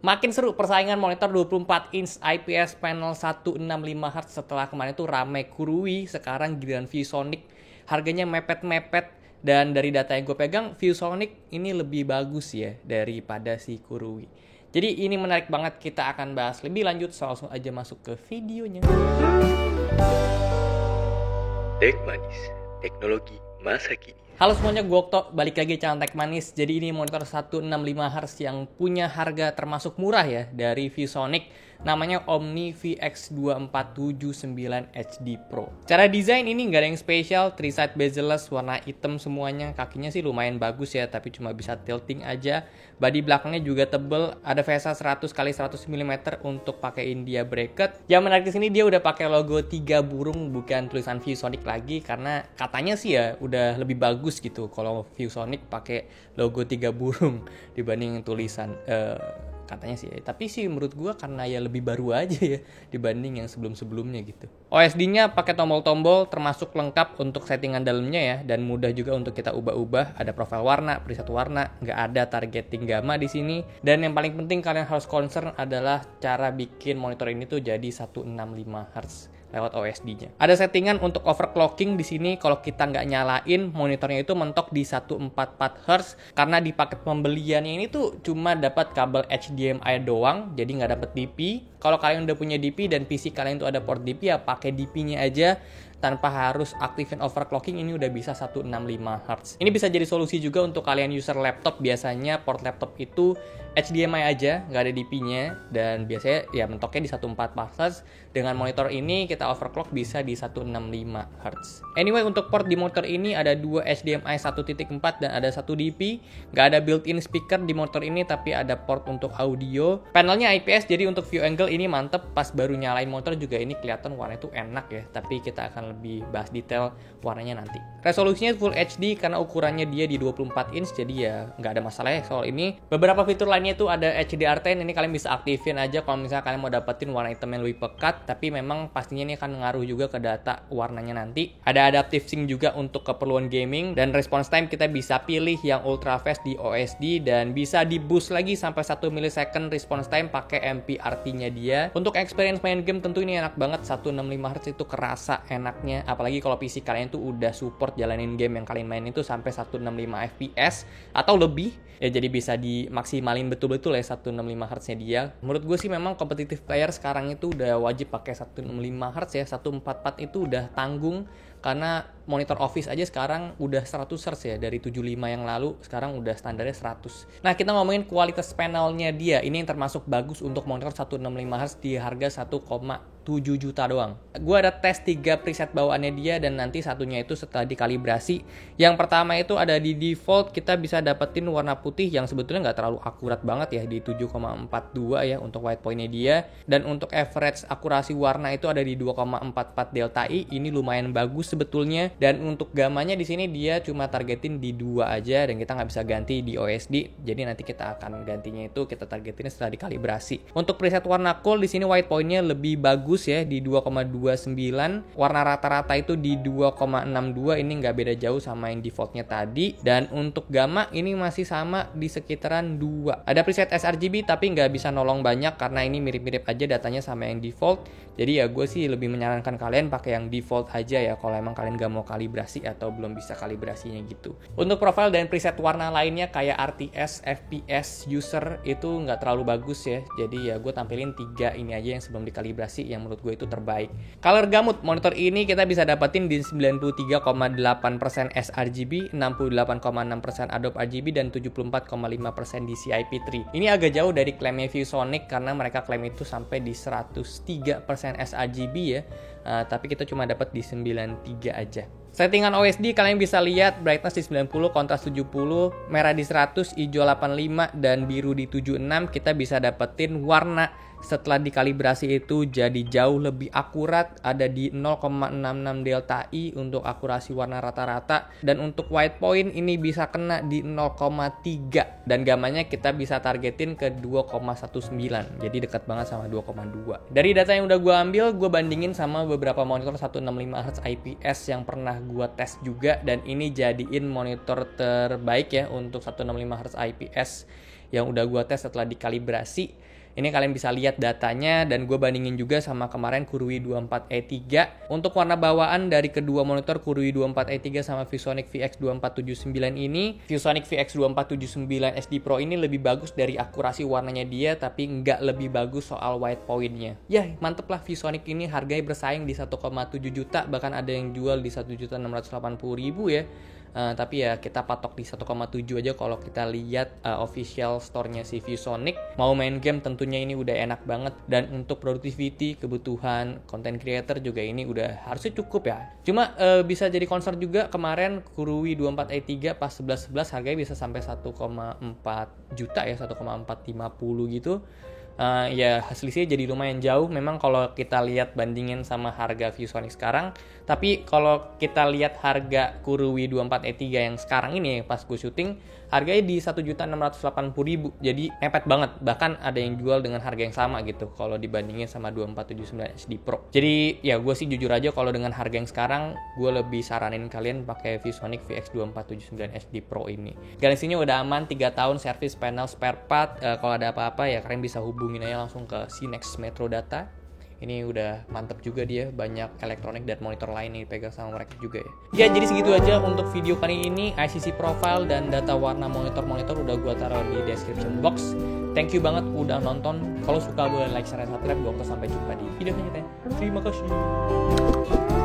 Makin seru persaingan monitor 24 inch IPS panel 165Hz setelah kemarin tuh rame Kurui, sekarang giliran ViewSonic. Harganya mepet-mepet, dan dari data yang gue pegang, ViewSonic ini lebih bagus ya daripada si Kurui. Jadi ini menarik banget, kita akan bahas lebih lanjut, langsung aja masuk ke videonya. Tech Manis, teknologi masa kini. Halo semuanya, gue Okto, balik lagi channel Tech Manis. Jadi ini monitor 165Hz yang punya harga termasuk murah ya dari ViewSonic. Namanya Omni VX2479 HD Pro. Cara desain ini nggak ada yang spesial, 3-side bezel-less, warna hitam semuanya. Kakinya sih lumayan bagus ya, tapi cuma bisa tilting aja. Bodi belakangnya juga tebel, ada VSA 100x100 mm untuk pakai India bracket. Yang menarik di sini dia udah pakai logo 3 burung, bukan tulisan ViewSonic lagi, karena katanya sih ya udah lebih bagus gitu kalau ViewSonic pakai logo 3 burung dibanding tulisan katanya sih ya. Tapi sih menurut gua karena ya lebih baru aja ya dibanding yang sebelum-sebelumnya gitu. OSD-nya pakai tombol-tombol termasuk lengkap untuk settingan dalamnya ya, dan mudah juga untuk kita ubah-ubah. Ada profil warna, preset warna, nggak ada targeting gamma di sini. Dan yang paling penting kalian harus concern adalah cara bikin monitor ini tuh jadi 165Hz lewat OSD-nya. Ada settingan untuk overclocking di sini. Kalau kita nggak nyalain, monitornya itu mentok di 144Hz, karena di paket pembeliannya ini tuh cuma dapat kabel HDMI doang, jadi nggak dapat DP. Kalau kalian udah punya DP dan PC kalian tuh ada port DP, ya pakai DP-nya aja tanpa harus aktifin overclocking. Ini udah bisa 165Hz. Ini bisa jadi solusi juga untuk kalian user laptop. Biasanya port laptop itu HDMI aja, nggak ada DP-nya, dan biasanya ya mentoknya di 144Hz. Dengan monitor ini kita overclock bisa di 165Hz. Anyway, untuk port di monitor ini ada 2 HDMI 1.4 dan ada 1 DP. Nggak ada built-in speaker di monitor ini, tapi ada port untuk audio. Panelnya IPS, jadi untuk view angle ini mantep. Pas baru nyalain monitor juga ini kelihatan warnanya itu enak ya, tapi kita akan lebih bahas detail warnanya nanti. Resolusinya Full HD karena ukurannya dia di 24 inch, jadi ya nggak ada masalah ya soal ini. Beberapa fitur lainnya itu ada HDR10, ini kalian bisa aktifin aja kalau misalnya kalian mau dapetin warna hitam yang lebih pekat, tapi memang pastinya ini akan ngaruh juga ke data warnanya nanti. Ada adaptive sync juga untuk keperluan gaming, dan response time kita bisa pilih yang ultra fast di OSD, dan bisa di boost lagi sampai 1 millisecond response time pakai MPRT-nya dia. Untuk experience main game tentu ini enak banget, 165Hz itu kerasa enaknya, apalagi kalau PC kalian tuh udah support jalanin game yang kalian main itu sampai 165 FPS atau lebih ya, jadi bisa dimaksimalin betul-betul ya 165Hz-nya dia. Menurut gue sih memang competitive player sekarang itu udah wajib pakai 165Hz ya, 144 itu udah tanggung, karena monitor office aja sekarang udah 100Hz ya, dari 75 yang lalu sekarang udah standarnya 100. Nah, kita ngomongin kualitas panelnya dia, ini yang termasuk bagus untuk monitor 165Hz di harga 1,7 juta doang. Gue ada tes 3 preset bawaannya dia, dan nanti satunya itu setelah dikalibrasi. Yang pertama itu ada di default, kita bisa dapetin warna putih yang sebetulnya nggak terlalu akurat banget ya, di 7,42 ya untuk white point-nya dia. Dan untuk average akurasi warna itu ada di 2,44 delta I, ini lumayan bagus sebetulnya. Dan untuk gamanya di sini dia cuma targetin di 2 aja, dan kita nggak bisa ganti di OSD. Jadi nanti kita akan gantinya itu kita targetin setelah dikalibrasi. Untuk preset warna cool di sini white point-nya lebih bagus ya, di 2,29. Warna rata-rata itu di 2,62. Ini nggak beda jauh sama yang defaultnya tadi. Dan untuk gamma ini masih sama di sekitaran 2. Ada preset sRGB tapi nggak bisa nolong banyak karena ini mirip-mirip aja datanya sama yang default. Jadi ya gue sih lebih menyarankan kalian pakai yang default aja ya kalau emang kalian nggak mau kalibrasi atau belum bisa kalibrasinya gitu. Untuk profile dan preset warna lainnya kayak RTS, FPS, user itu nggak terlalu bagus ya. Jadi ya gue tampilin 3 ini aja yang sebelum dikalibrasi yang menurut gue itu terbaik. Color gamut monitor ini kita bisa dapetin di 93,8% sRGB, 68,6% Adobe RGB, dan 74,5% DCI-P3. Ini agak jauh dari klaimnya ViewSonic karena mereka klaim itu sampai di 103% sRGB ya. Tapi kita cuma dapat di 93 aja. Settingan OSD kalian bisa lihat brightness di 90, kontras 70, merah di 100, hijau 85, dan biru di 76. Kita bisa dapetin warna setelah dikalibrasi itu jadi jauh lebih akurat, ada di 0,66 delta I untuk akurasi warna rata-rata, dan untuk white point ini bisa kena di 0,3, dan gamanya kita bisa targetin ke 2,19, jadi dekat banget sama 2,2. Dari data yang udah gue ambil, gue bandingin sama beberapa monitor 165Hz IPS yang pernah gue tes juga, dan ini jadiin monitor terbaik ya untuk 165Hz IPS yang udah gue tes setelah dikalibrasi. Ini kalian bisa lihat datanya, dan gue bandingin juga sama kemarin Kurui 24E3. Untuk warna bawaan dari kedua monitor Kurui 24E3 sama ViewSonic VX2479 ini, ViewSonic VX2479 SD Pro ini lebih bagus dari akurasi warnanya dia, tapi nggak lebih bagus soal white point-nya. Ya mantep lah, ViewSonic ini harganya bersaing di 1,7 juta, bahkan ada yang jual di 1.680.000 ya. Tapi ya kita patok di 1,7 aja kalau kita lihat official store-nya si ViewSonic. Mau main game tentunya ini udah enak banget, dan untuk productivity, kebutuhan content creator juga ini udah harusnya cukup ya. Cuma bisa jadi concern juga, kemarin Kurui 24E3 pas 11.11 harganya bisa sampai 1,4 juta ya, 1,450 gitu. Ya selisihnya jadi lumayan jauh memang kalau kita lihat bandingin sama harga ViewSonic sekarang. Tapi kalau kita lihat harga Kurui 24E3 yang sekarang ini pas gue syuting, harganya di 1.680.000, jadi mepet banget. Bahkan ada yang jual dengan harga yang sama gitu kalau dibandingin sama 2479 SD Pro. Jadi ya gue sih jujur aja, kalau dengan harga yang sekarang gue lebih saranin kalian pakai ViewSonic VX2479 SD Pro ini. Garansinya udah aman 3 tahun, service panel spare part. Kalau ada apa-apa ya kalian bisa hubungin aja langsung ke Sinex Metro Data. Ini udah mantep juga dia, banyak elektronik dan monitor lain yang dipegang sama mereka juga ya. Ya jadi segitu aja untuk video kali ini. ICC profile dan data warna monitor-monitor udah gue taruh di description box. Thank you banget udah nonton. Kalau suka boleh like, share, dan subscribe. Gue sampai jumpa di video selanjutnya. Terima kasih.